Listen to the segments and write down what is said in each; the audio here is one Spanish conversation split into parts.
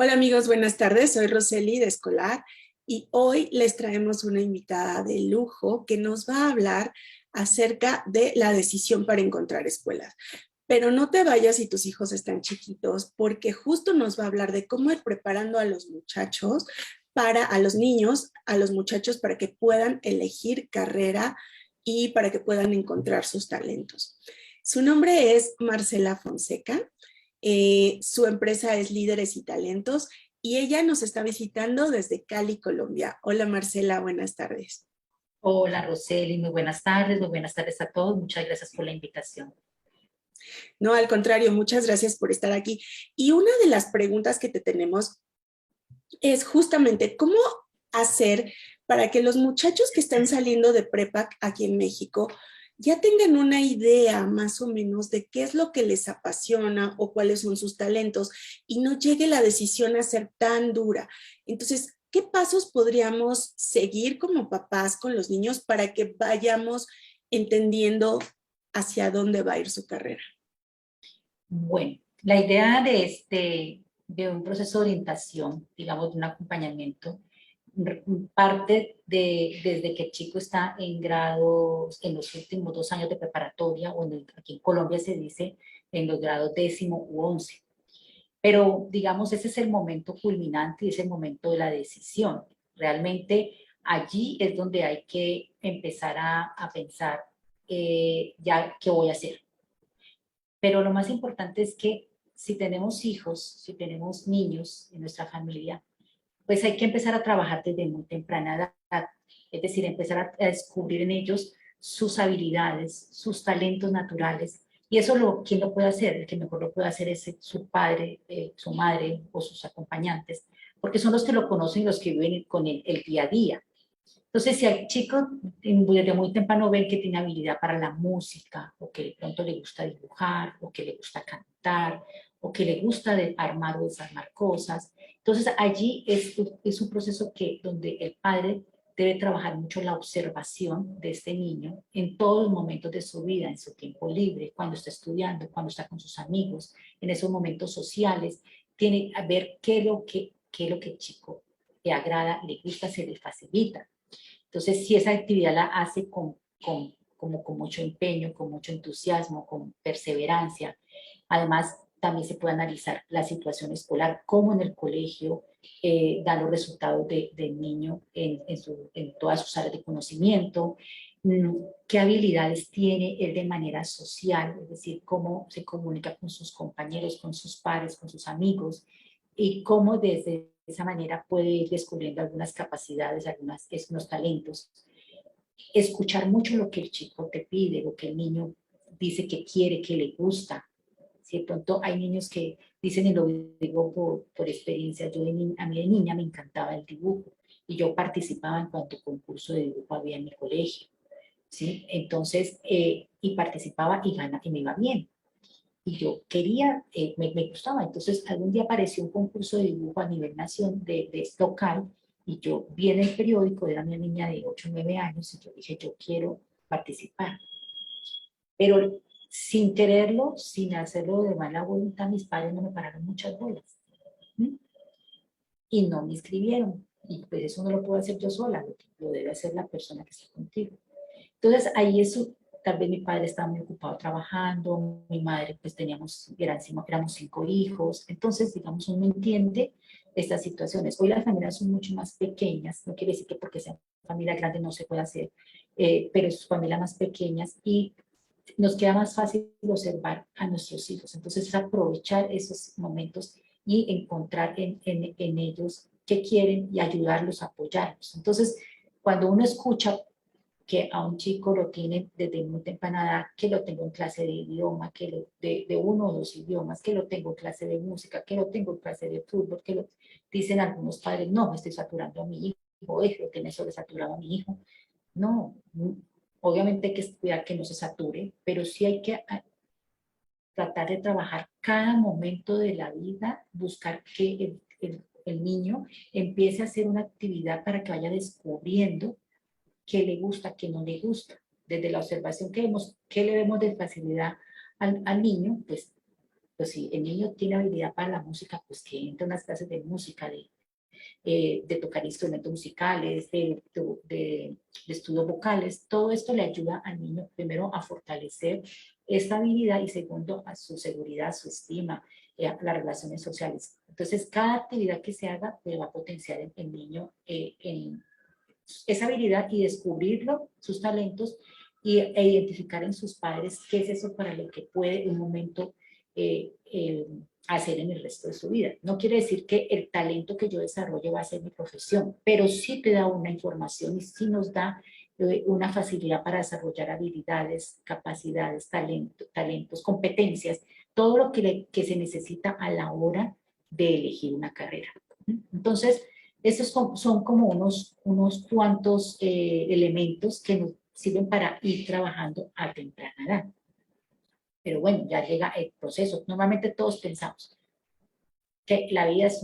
Hola amigos, buenas tardes. Soy Roseli de Escolar y hoy les traemos una invitada de lujo que nos va a hablar acerca de la decisión para encontrar escuelas. Pero no te vayas si tus hijos están chiquitos, porque justo nos va a hablar de cómo ir preparando a los muchachos a los niños, a los muchachos para que puedan elegir carrera y para que puedan encontrar sus talentos. Su nombre es Marcela Fonseca. Su empresa es Líderes y Talentos y ella nos está visitando desde Cali, Colombia. Hola Marcela, buenas tardes. Hola Roseli, muy buenas tardes a todos, muchas gracias por la invitación. No, al contrario, muchas gracias por estar aquí. Y una de las preguntas que te tenemos es justamente cómo hacer para que los muchachos que están saliendo de prepa aquí en México ya tengan una idea más o menos de qué es lo que les apasiona o cuáles son sus talentos y no llegue la decisión a ser tan dura. Entonces, ¿qué pasos podríamos seguir como papás con los niños para que vayamos entendiendo hacia dónde va a ir su carrera? Bueno, la idea de un proceso de orientación, digamos, de un acompañamiento, parte desde que el chico está en grados, en los últimos 2 años de preparatoria, o aquí en Colombia se dice en los grados 10º u 11. Pero, digamos, ese es el momento culminante y es el momento de la decisión. Realmente allí es donde hay que empezar a pensar ya qué voy a hacer. Pero lo más importante es que si tenemos hijos, si tenemos niños en nuestra familia, pues hay que empezar a trabajar desde muy temprana edad. Es decir, empezar a descubrir en ellos sus habilidades, sus talentos naturales. Y eso ¿quién lo puede hacer? El que mejor lo puede hacer es su padre, su madre o sus acompañantes, porque son los que lo conocen, los que viven con el día a día. Entonces, si al chico desde muy temprano ven que tiene habilidad para la música, o que de pronto le gusta dibujar, o que le gusta cantar, o que le gusta armar o desarmar cosas, entonces allí es un proceso donde el padre debe trabajar mucho la observación de este niño en todos los momentos de su vida, en su tiempo libre, cuando está estudiando, cuando está con sus amigos, en esos momentos sociales, tiene a ver qué es lo que el chico le agrada, le gusta, se le facilita. Entonces, si esa actividad la hace con mucho empeño, con mucho entusiasmo, con perseverancia, además también se puede analizar la situación escolar, cómo en el colegio da los resultados del niño en todas sus áreas de conocimiento, qué habilidades tiene él de manera social, es decir, cómo se comunica con sus compañeros, con sus pares, con sus amigos, y cómo desde esa manera puede ir descubriendo algunas capacidades, algunos talentos. Escuchar mucho lo que el chico te pide, lo que el niño dice que quiere, que le gusta. Si de pronto hay niños que dicen, y lo digo por experiencia, a mí de niña me encantaba el dibujo y yo participaba en cuanto concurso de dibujo había en mi colegio, ¿sí? Entonces, y participaba y me iba bien. Y yo quería, me gustaba. Entonces, algún día apareció un concurso de dibujo a nivel nacional, de local, y yo vi en el periódico, era una niña de 8 o 9 años, y yo dije, yo quiero participar. Pero sin quererlo, sin hacerlo de mala voluntad, mis padres no me pararon muchas bolas. ¿Mm? Y no me inscribieron. Y pues eso no lo puedo hacer yo sola, lo debe hacer la persona que está contigo. Entonces ahí eso, tal vez mi padre estaba muy ocupado trabajando, mi madre pues éramos 5 hijos, entonces digamos uno entiende estas situaciones. Hoy las familias son mucho más pequeñas, no quiere decir que porque sean familias grandes no se pueda hacer, pero sus familias más pequeñas y nos queda más fácil observar a nuestros hijos. Entonces es aprovechar esos momentos y encontrar en ellos qué quieren y ayudarlos, apoyarlos. Entonces, cuando uno escucha que a un chico lo tiene desde muy temprana edad, que lo tengo en clase de idioma, de 1 o 2 idiomas, que lo tengo en clase de música, que lo tengo en clase de fútbol, dicen algunos padres, no, me estoy saturando a mi hijo, lo tiene sobresaturado a mi hijo. No, obviamente hay que cuidar que no se sature, pero sí hay que tratar de trabajar cada momento de la vida, buscar que el niño empiece a hacer una actividad para que vaya descubriendo qué le gusta, qué no le gusta. Desde la observación que vemos, qué le vemos de facilidad al niño, pues pues si el niño tiene habilidad para la música, pues que entre unas clases de música, de tocar instrumentos musicales, de estudios vocales. Todo esto le ayuda al niño, primero, a fortalecer esta habilidad y segundo, a su seguridad, su estima, a las relaciones sociales. Entonces, cada actividad que se haga le va a potenciar el niño en esa habilidad y descubrirlo, sus talentos, e identificar en sus padres qué es eso para lo que puede en un momento hacer en el resto de su vida. No quiere decir que el talento que yo desarrolle va a ser mi profesión, pero sí te da una información y sí nos da una facilidad para desarrollar habilidades, capacidades, talentos, competencias, todo lo que se necesita a la hora de elegir una carrera. Entonces, estos son como unos cuantos elementos que nos sirven para ir trabajando a temprana edad. Pero bueno, ya llega el proceso. Normalmente todos pensamos que la vida es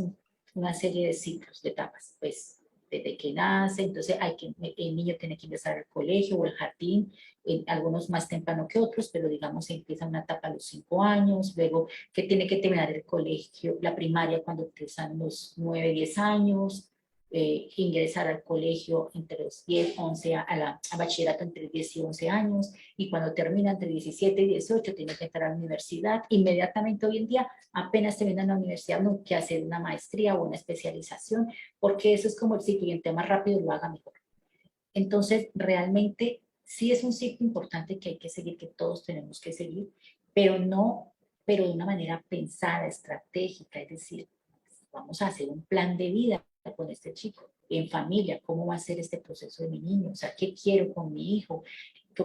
una serie de ciclos, de etapas. Pues desde que nace, entonces el niño tiene que ingresar al colegio o al jardín, algunos más temprano que otros, pero digamos empieza una etapa a los 5 años, luego que tiene que terminar el colegio, la primaria cuando empiezan los 9, 10 años, ingresar al colegio entre los 10, 11, a bachillerato entre 10 y 11 años, y cuando termina entre 17 y 18 tiene que entrar a la universidad. Inmediatamente hoy en día, apenas termina la universidad, no que hacer una maestría o una especialización, porque eso es como el ciclo y entre más rápido lo haga mejor. Entonces, realmente sí es un ciclo importante que hay que seguir, que todos tenemos que seguir, pero no, pero de una manera pensada, estratégica, es decir, vamos a hacer un plan de vida con este chico, en familia, cómo va a ser este proceso de mi niño, o sea, qué quiero con mi hijo,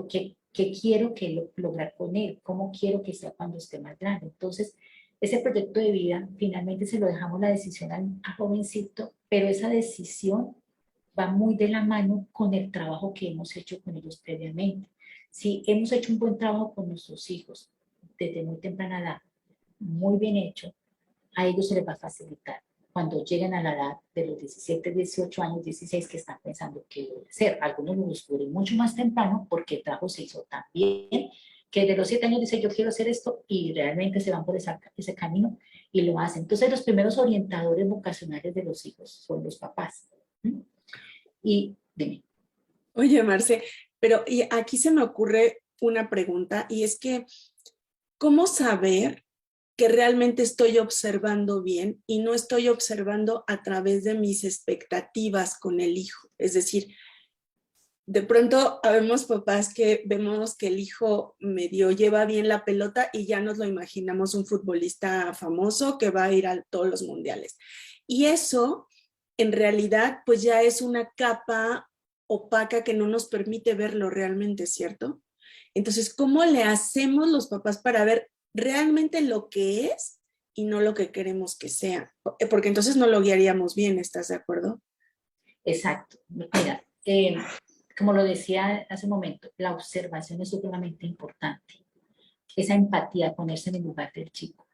qué quiero lograr con él, cómo quiero que sea cuando esté más grande. Entonces, ese proyecto de vida, finalmente se lo dejamos la decisión a jovencito, pero esa decisión va muy de la mano con el trabajo que hemos hecho con ellos previamente. Si hemos hecho un buen trabajo con nuestros hijos desde muy temprana edad, muy bien hecho, a ellos se les va a facilitar cuando lleguen a la edad de los 17, 18 años, 16, que están pensando qué debe ser. Algunos lo descubren mucho más temprano porque el trabajo se hizo tan bien que de los 7 años dicen yo quiero hacer esto y realmente se van por ese camino y lo hacen. Entonces los primeros orientadores vocacionales de los hijos son los papás. Y dime. Oye, Marce, pero y aquí se me ocurre una pregunta y es que, ¿cómo saber que realmente estoy observando bien y no estoy observando a través de mis expectativas con el hijo? Es decir, de pronto habemos papás que vemos que el hijo medio lleva bien la pelota y ya nos lo imaginamos un futbolista famoso que va a ir a todos los mundiales. Y eso, en realidad, pues ya es una capa opaca que no nos permite verlo realmente, ¿cierto? Entonces, ¿cómo le hacemos los papás para ver realmente lo que es y no lo que queremos que sea? Porque entonces no lo guiaríamos bien, ¿estás de acuerdo? Exacto. Mira, como lo decía hace un momento, la observación es supremamente importante. Esa empatía, ponerse en el lugar del chico,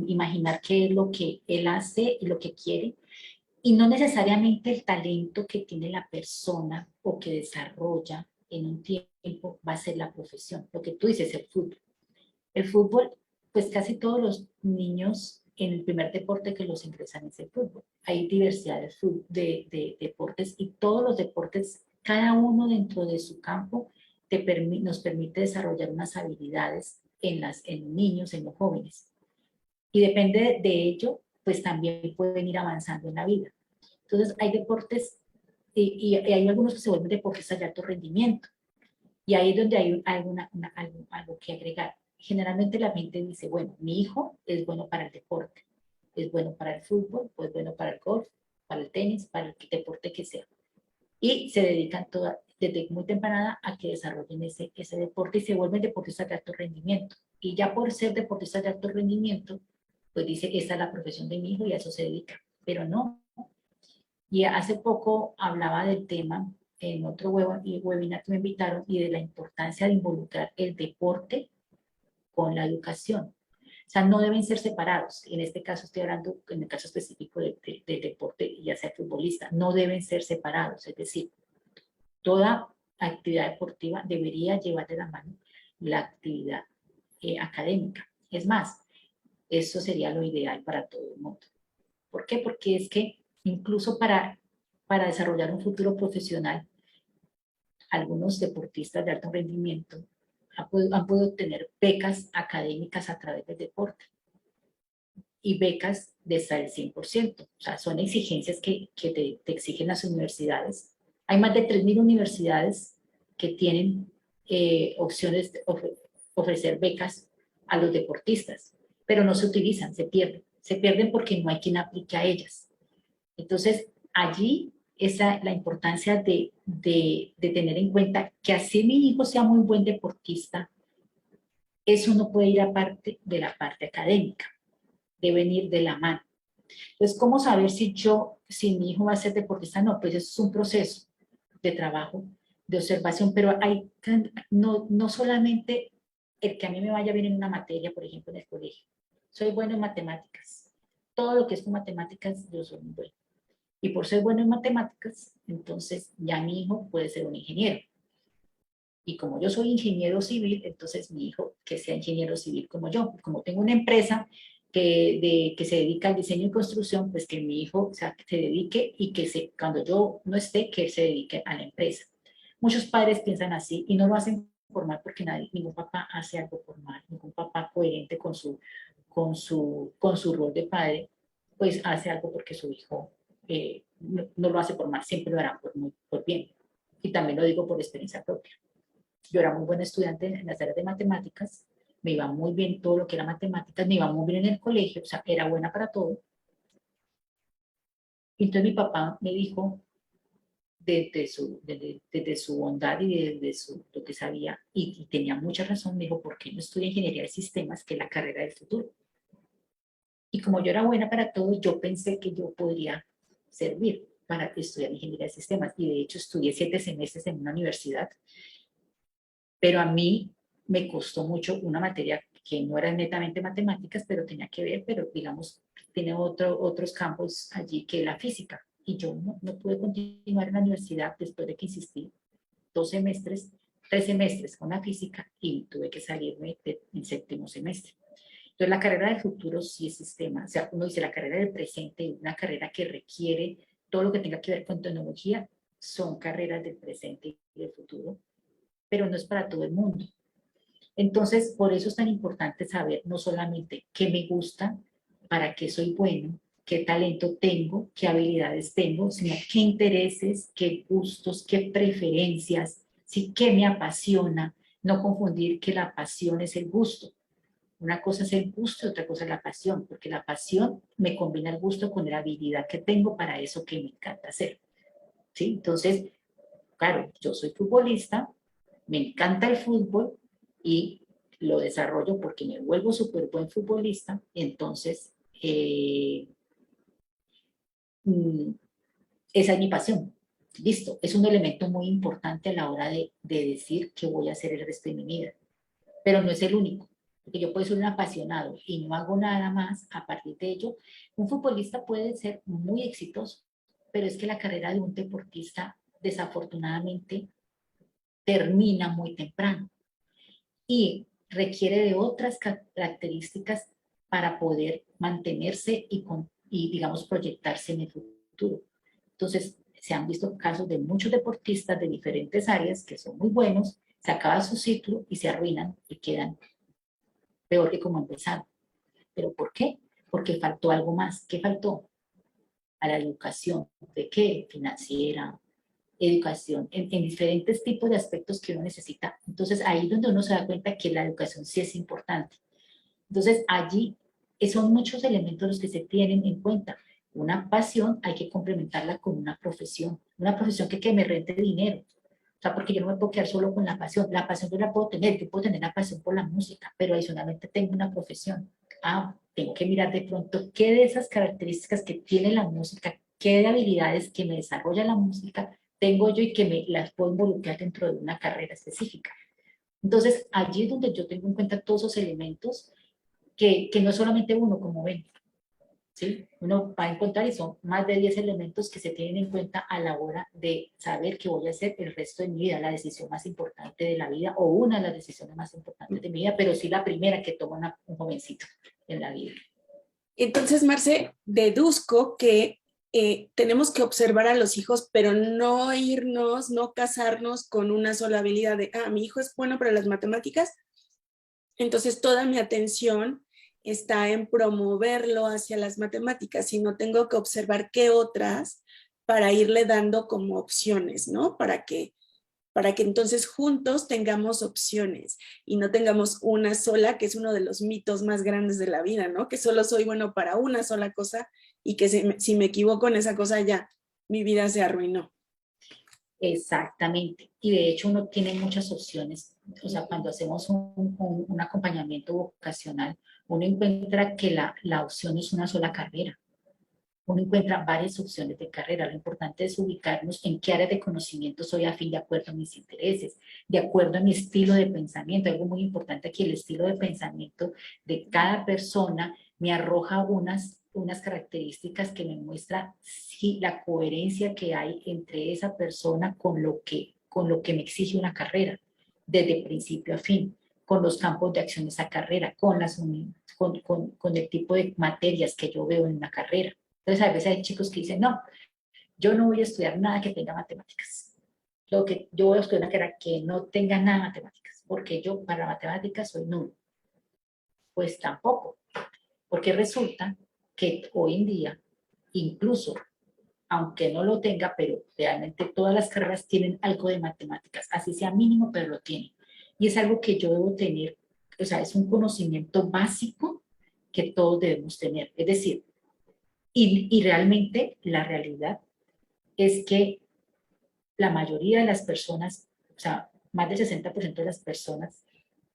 imaginar qué es lo que él hace y lo que quiere, y no necesariamente el talento que tiene la persona o que desarrolla en un tiempo va a ser la profesión. Lo que tú dices, el fútbol. El fútbol, pues casi todos los niños en el primer deporte que los ingresan es el fútbol. Hay diversidad de deportes y todos los deportes, cada uno dentro de su campo, nos permite desarrollar unas habilidades en niños, en los jóvenes. Y depende de ello, pues también pueden ir avanzando en la vida. Entonces hay deportes y hay algunos que se vuelven deportistas de alto rendimiento. Y ahí es donde hay algo que agregar. Generalmente la gente dice, bueno, mi hijo es bueno para el deporte, es bueno para el fútbol, pues bueno para el golf, para el tenis, para el deporte que sea. Y se dedican desde muy temprana a que desarrollen ese deporte y se vuelven deportistas de alto rendimiento. Y ya por ser deportistas de alto rendimiento, pues dice, esta es la profesión de mi hijo y a eso se dedica. Pero no. Y hace poco hablaba del tema en otro webinar que me invitaron y de la importancia de involucrar el deporte con la educación. O sea, no deben ser separados. En este caso estoy hablando, en el caso específico del deporte, ya sea futbolista, no deben ser separados. Es decir, toda actividad deportiva debería llevar de la mano la actividad académica. Es más, eso sería lo ideal para todo el mundo. ¿Por qué? Porque es que incluso para desarrollar un futuro profesional, algunos deportistas de alto rendimiento han podido obtener becas académicas a través del deporte y becas de hasta el 100%. O sea, son exigencias que te exigen las universidades. Hay más de 3.000 universidades que tienen opciones de ofrecer becas a los deportistas, pero no se utilizan, se pierden. Se pierden porque no hay quien aplique a ellas. Entonces, allí esa la importancia de tener en cuenta que así mi hijo sea muy buen deportista, eso no puede ir aparte de la parte académica, debe venir de la mano. Entonces, ¿cómo saber si mi hijo va a ser deportista? No, pues eso es un proceso de trabajo, de observación, pero no solamente el que a mí me vaya bien en una materia, por ejemplo, en el colegio. Soy bueno en matemáticas. Todo lo que es con matemáticas, yo soy muy bueno. Y por ser bueno en matemáticas, entonces ya mi hijo puede ser un ingeniero. Y como yo soy ingeniero civil, entonces mi hijo que sea ingeniero civil como yo. Como tengo una empresa que se dedica al diseño y construcción, pues que mi hijo, o sea, que se dedique y cuando yo no esté, que se dedique a la empresa. Muchos padres piensan así y no lo hacen por mal porque ningún papá hace algo por mal, ningún papá coherente con su rol de padre, pues hace algo porque su hijo no lo hace por mal, siempre lo hará por bien. Y también lo digo por experiencia propia. Yo era muy buena estudiante en las áreas de matemáticas, me iba muy bien todo lo que era matemáticas, me iba muy bien en el colegio, o sea, era buena para todo. Y entonces mi papá me dijo, desde su bondad y desde lo que sabía, y tenía mucha razón, me dijo, ¿por qué no estudia ingeniería de sistemas, que es la carrera del futuro? Y como yo era buena para todo, yo pensé que yo podría servir para estudiar ingeniería de sistemas. Y de hecho estudié 7 semestres en una universidad, pero a mí me costó mucho una materia que no era netamente matemáticas, pero tenía que ver, pero digamos, tiene otros campos allí que la física. Y yo no pude continuar en la universidad después de que insistí 2 semestres, 3 semestres con la física y tuve que salirme en séptimo semestre. Entonces, la carrera del futuro sí es sistema. O sea, uno dice la carrera del presente, una carrera que requiere todo lo que tenga que ver con tecnología, son carreras del presente y del futuro, pero no es para todo el mundo. Entonces, por eso es tan importante saber no solamente qué me gusta, para qué soy bueno, qué talento tengo, qué habilidades tengo, sino qué intereses, qué gustos, qué preferencias, sí, qué me apasiona. No confundir que la pasión es el gusto. Una cosa es el gusto y otra cosa es la pasión, porque la pasión me combina el gusto con la habilidad que tengo para eso que me encanta hacer. ¿Sí? Entonces, claro, yo soy futbolista, me encanta el fútbol y lo desarrollo porque me vuelvo súper buen futbolista, entonces mm, esa es mi pasión. Listo, es un elemento muy importante a la hora de decir qué voy a hacer el resto de mi vida, pero no es el único, porque yo puedo ser un apasionado y no hago nada más a partir de ello. Un futbolista puede ser muy exitoso, pero es que la carrera de un deportista desafortunadamente termina muy temprano y requiere de otras características para poder mantenerse y, digamos, proyectarse en el futuro. Entonces, se han visto casos de muchos deportistas de diferentes áreas que son muy buenos, se acaba su ciclo y se arruinan y quedan peor que como empezaron. ¿Pero por qué? Porque faltó algo más. ¿Qué faltó? A la educación. ¿De qué? Financiera, educación, en diferentes tipos de aspectos que uno necesita. Entonces, ahí es donde uno se da cuenta que la educación sí es importante. Entonces, allí son muchos elementos los que se tienen en cuenta. Una pasión hay que complementarla con una profesión que me rente dinero. O sea, porque yo no me puedo quedar solo con la pasión. La pasión yo la puedo tener, yo puedo tener la pasión por la música, pero adicionalmente tengo una profesión. Tengo que mirar de pronto qué de esas características que tiene la música, qué de habilidades que me desarrolla la música tengo yo y que me las puedo involucrar dentro de una carrera específica. Entonces, allí es donde yo tengo en cuenta todos esos elementos que no es solamente uno, como ven, ¿sí? Uno va a encontrar y son más de 10 elementos que se tienen en cuenta a la hora de saber qué voy a hacer el resto de mi vida, la decisión más importante de la vida o una de las decisiones más importantes de mi vida, pero sí la primera que toma un jovencito en la vida. Entonces, Marce, deduzco que tenemos que observar a los hijos, pero no irnos, no casarnos con una sola habilidad de, mi hijo es bueno para las matemáticas, entonces toda mi atención está en promoverlo hacia las matemáticas, sino tengo que observar qué otras para irle dando como opciones, ¿no? Para que entonces juntos tengamos opciones y no tengamos una sola, que es uno de los mitos más grandes de la vida, ¿no? Que solo soy bueno para una sola cosa y que si me equivoco en esa cosa ya, mi vida se arruinó. Exactamente. Y de hecho uno tiene muchas opciones. O sea, cuando hacemos un acompañamiento vocacional, uno encuentra que la opción es una sola carrera. Uno encuentra varias opciones de carrera. Lo importante es ubicarnos en qué área de conocimiento soy afín de acuerdo a mis intereses, de acuerdo a mi estilo de pensamiento. Algo muy importante aquí, el estilo de pensamiento de cada persona me arroja unas características que me muestra si la coherencia que hay entre esa persona con lo que me exige una carrera, desde principio a fin, con los campos de acción de esa carrera, con el tipo de materias que yo veo en una carrera. Entonces, a veces hay chicos que dicen, no, yo no voy a estudiar nada que tenga matemáticas. Lo que yo voy a estudiar una carrera que no tenga nada de matemáticas, porque yo para matemáticas soy nulo. Pues tampoco, porque resulta que hoy en día, incluso, aunque no lo tenga, pero realmente todas las carreras tienen algo de matemáticas, así sea mínimo, pero lo tienen. Y es algo que yo debo tener, o sea, es un conocimiento básico que todos debemos tener. Es decir, y realmente la realidad es que la mayoría de las personas, o sea, más del 60% de las personas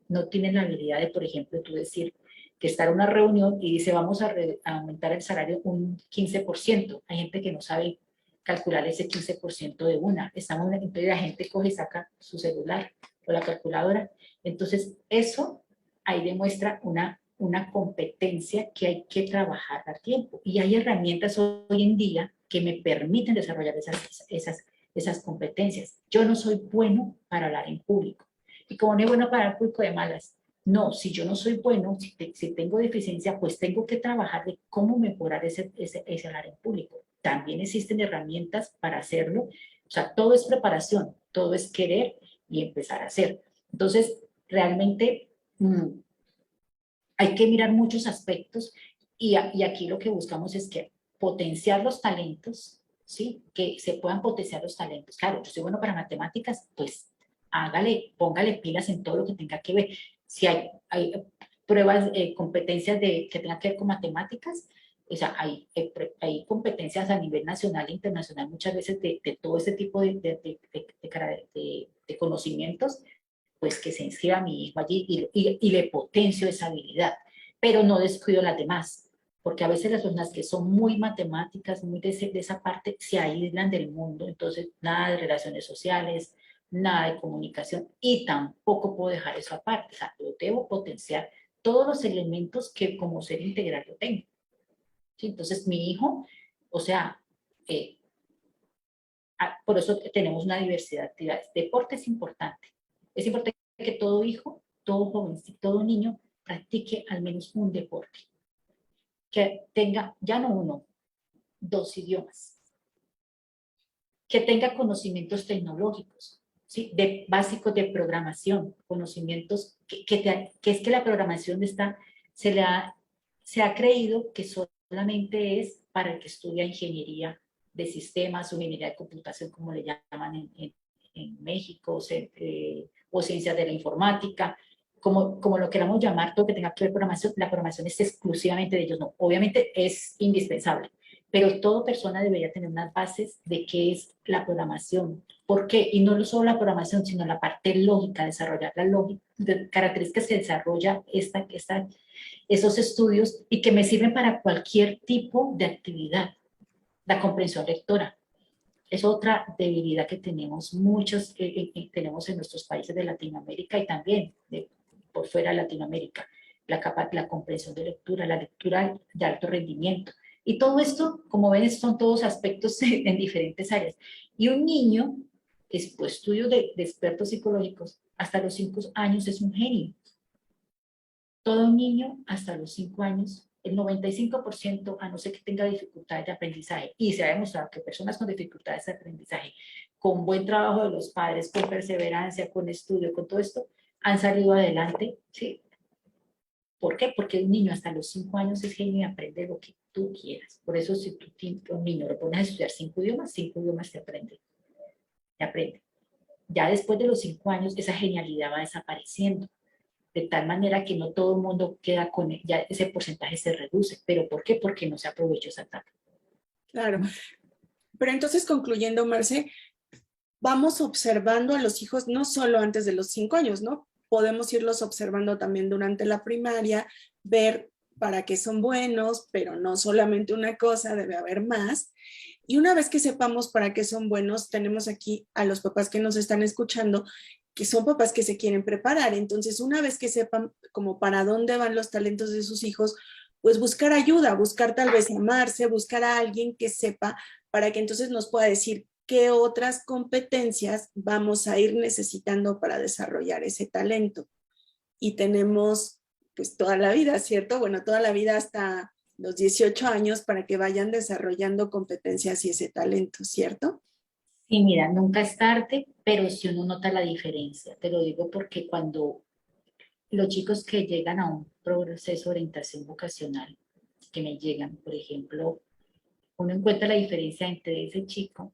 no tienen la habilidad de, por ejemplo, tú decir que estar en una reunión y dice vamos a aumentar el salario un 15%. Hay gente que no sabe calcular ese 15% de una. Entonces la gente coge y saca su celular o la calculadora. Entonces eso ahí demuestra una competencia que hay que trabajar a tiempo. Y hay herramientas hoy en día que me permiten desarrollar esas competencias. Yo no soy bueno para hablar en público. Y como no es bueno para el público de malas, no, si yo no soy bueno, si tengo deficiencia, pues tengo que trabajar de cómo mejorar ese hablar en público. También existen herramientas para hacerlo. O sea, todo es preparación, todo es querer y empezar a hacer. Entonces, realmente hay que mirar muchos aspectos y aquí lo que buscamos es que potenciar los talentos, ¿sí? Que se puedan potenciar los talentos. Claro, yo soy bueno para matemáticas, pues póngale pilas en todo lo que tenga que ver. Si hay pruebas, competencias que tengan que ver con matemáticas, o sea, hay competencias a nivel nacional e internacional muchas veces de todo ese tipo de conocimientos, pues que se inscriba a mi hijo allí y le potencio esa habilidad, pero no descuido las demás, porque a veces las personas que son muy matemáticas, muy de esa parte, se aíslan del mundo, entonces nada de relaciones sociales, nada de comunicación, y tampoco puedo dejar eso aparte, o sea, yo debo potenciar todos los elementos que como ser integral yo tengo. ¿Sí? Entonces mi hijo, o sea, eh, por eso tenemos una diversidad de actividades. Deporte es importante. Es importante que todo hijo, todo joven, todo niño practique al menos un deporte. Que tenga, ya no uno, dos idiomas. Que tenga conocimientos tecnológicos, ¿sí? Básicos de programación, conocimientos que es que la programación se ha creído que solamente es para el que estudia ingeniería de sistemas o ingeniería de computación, como le llaman en México, o ciencias de la informática, como lo queramos llamar, todo que tenga que ver programación, la programación es exclusivamente de ellos, no, obviamente es indispensable, pero toda persona debería tener unas bases de qué es la programación. ¿Por qué? Y no solo la programación, sino la parte lógica, desarrollar la lógica, de características que desarrolla esos estudios y que me sirven para cualquier tipo de actividad. La comprensión lectora es otra debilidad que tenemos muchos, tenemos en nuestros países de Latinoamérica y también por fuera de Latinoamérica. La comprensión de lectura, la lectura de alto rendimiento. Y todo esto, como ven, son todos aspectos en diferentes áreas. Y un niño, después estudios de expertos psicológicos, hasta los 5 años es un genio. Todo niño hasta los 5 años, el 95%, a no ser que tenga dificultades de aprendizaje, y se ha demostrado que personas con dificultades de aprendizaje, con buen trabajo de los padres, con perseverancia, con estudio, con todo esto, han salido adelante, ¿sí? ¿Por qué? Porque un niño hasta los 5 años es genio y aprende lo que tú quieras. Por eso si tú a un niño lo pones a estudiar 5 idiomas te aprende, te aprende. Ya después de los 5 años, esa genialidad va desapareciendo, de tal manera que no todo el mundo queda con él, ya ese porcentaje se reduce. ¿Pero por qué? Porque no se aprovechó esa etapa. Claro. Pero entonces, concluyendo, Marce, vamos observando a los hijos no solo antes de los 5 años, ¿no? Podemos irlos observando también durante la primaria, ver para qué son buenos, pero no solamente una cosa, debe haber más. Y una vez que sepamos para qué son buenos, tenemos aquí a los papás que nos están escuchando, que son papás que se quieren preparar. Entonces, una vez que sepan como para dónde van los talentos de sus hijos, pues buscar ayuda, buscar tal vez amarse, buscar a alguien que sepa para que entonces nos pueda decir qué otras competencias vamos a ir necesitando para desarrollar ese talento. Y tenemos pues toda la vida, ¿cierto? Bueno, toda la vida hasta los 18 años para que vayan desarrollando competencias y ese talento, ¿cierto? Y mira, nunca es tarde, pero si uno nota la diferencia, te lo digo porque cuando los chicos que llegan a un proceso de orientación vocacional, que me llegan, por ejemplo, uno encuentra la diferencia entre ese chico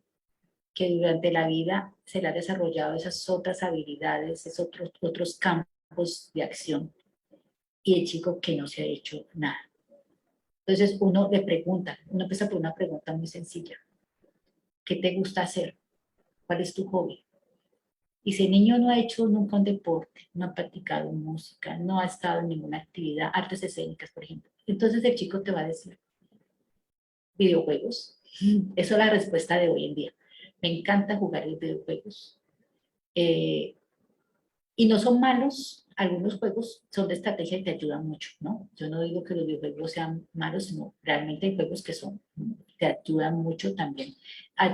que durante la vida se le ha desarrollado esas otras habilidades, esos otros campos de acción, y el chico que no se ha hecho nada. Entonces uno le pregunta, uno empieza por una pregunta muy sencilla. ¿Qué te gusta hacer? ¿Cuál es tu hobby? Y si el niño no ha hecho nunca un deporte, no ha practicado música, no ha estado en ninguna actividad, artes escénicas, por ejemplo, entonces el chico te va a decir, videojuegos. Esa es la respuesta de hoy en día. Me encanta jugar los videojuegos. Eh, y no son malos, algunos juegos son de estrategia y te ayudan mucho, ¿no? Yo no digo que los videojuegos sean malos, sino realmente hay juegos que son, te ayudan mucho también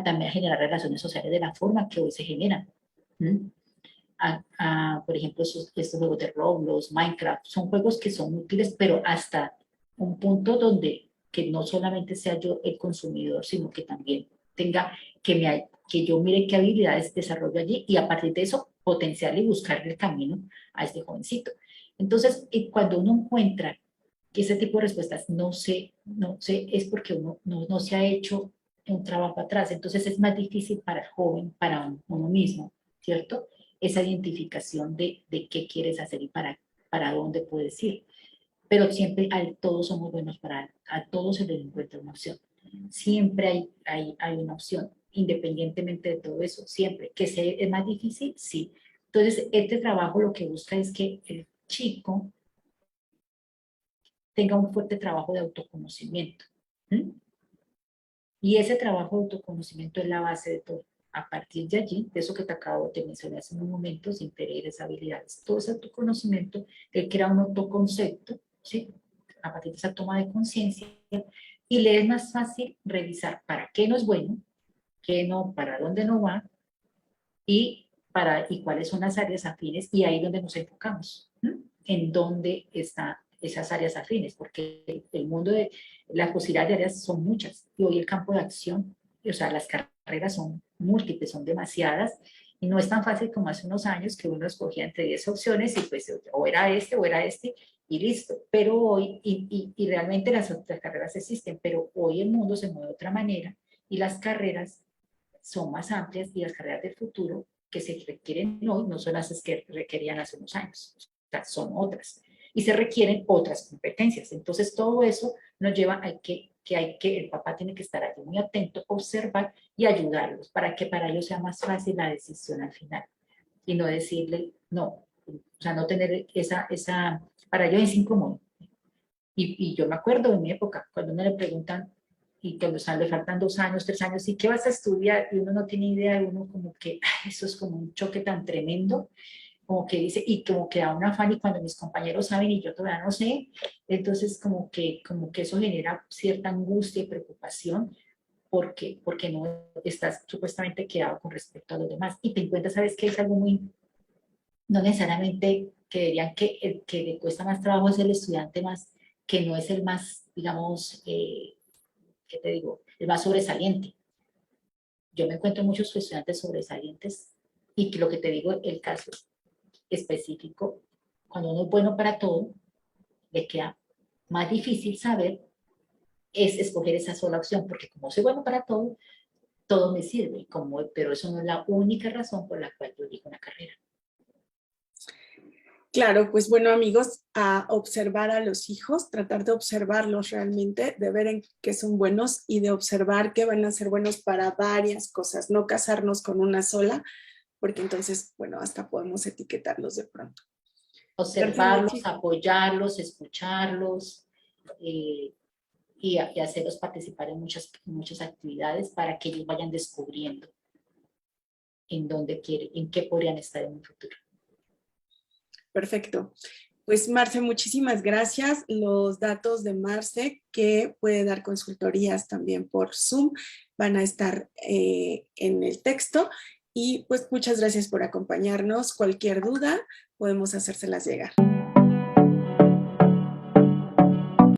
también a generar relaciones sociales de la forma que hoy se generan. ¿Mm? Por ejemplo, estos juegos de Roblox, Minecraft, son juegos que son útiles, pero hasta un punto donde que no solamente sea yo el consumidor, sino que también tenga que yo mire qué habilidades desarrollo allí y a partir de eso potenciarle y buscarle el camino a este jovencito. Entonces, cuando uno encuentra que ese tipo de respuestas no sé, es porque uno no se ha hecho un trabajo atrás. Entonces es más difícil para el joven, para uno mismo, ¿cierto? Esa identificación de qué quieres hacer y para dónde puedes ir. Pero siempre todos somos buenos a todos se les encuentra una opción. Siempre hay una opción, independientemente de todo eso, siempre. ¿Que es más difícil? Sí. Entonces, este trabajo lo que busca es que el chico tenga un fuerte trabajo de autoconocimiento. ¿Mm? Y ese trabajo de autoconocimiento es la base de todo. A partir de allí, de eso que te acabo de mencionar hace un momento, intereses, habilidades, todo ese autoconocimiento, él crea un autoconcepto, ¿sí? A partir de esa toma de conciencia, y le es más fácil revisar para qué no es bueno, qué no, para dónde no va, y cuáles son las áreas afines, y ahí es donde nos enfocamos, ¿no? En dónde están esas áreas afines, porque el mundo de las posibilidades de áreas son muchas, y hoy el campo de acción, o sea, las carreras son múltiples, son demasiadas, y no es tan fácil como hace unos años que uno escogía entre 10 opciones y pues o era este, y listo. Pero hoy, y realmente las otras carreras existen, pero hoy el mundo se mueve de otra manera y las carreras son más amplias y las carreras del futuro que se requieren hoy no son las que requerían hace unos años, o sea, son otras. Y se requieren otras competencias. Entonces, todo eso nos lleva a el papá tiene que estar aquí muy atento, observar y ayudarlos para que para ellos sea más fácil la decisión al final. Y no decirle no, o sea, no tener para ellos es incómodo. Y yo me acuerdo de mi época, cuando uno le preguntan, y cuando le faltan 2 años, 3 años, ¿y qué vas a estudiar? Y uno no tiene idea, uno como que, eso es como un choque tan tremendo. como que dice, y como que da un afán y cuando mis compañeros saben y yo todavía no sé, entonces como que eso genera cierta angustia y preocupación porque no estás supuestamente quedado con respecto a los demás. Y te encuentras, ¿sabes qué? Es algo muy, no necesariamente que dirían que el que le cuesta más trabajo es el estudiante más, que no es el más, digamos, ¿qué te digo? El más sobresaliente. Yo me encuentro muchos estudiantes sobresalientes y que lo que te digo, el caso específico, cuando uno es bueno para todo, le queda más difícil saber es escoger esa sola opción, porque como soy bueno para todo, todo me sirve, como, pero eso no es la única razón por la cual yo elijo una carrera. Claro, pues bueno amigos, a observar a los hijos, tratar de observarlos realmente, de ver en qué son buenos y de observar que van a ser buenos para varias cosas, no casarnos con una sola, porque entonces, bueno, hasta podemos etiquetarlos de pronto. Perfecto, Observarlos, chicos. apoyarlos, escucharlos eh, y hacerlos participar en muchas actividades para que ellos vayan descubriendo en dónde quieren, en qué podrían estar en un futuro. Perfecto. Pues Marce, muchísimas gracias. Los datos de Marce, que puede dar consultorías también por Zoom, van a estar en el texto. Y pues muchas gracias por acompañarnos. Cualquier duda, podemos hacérselas llegar.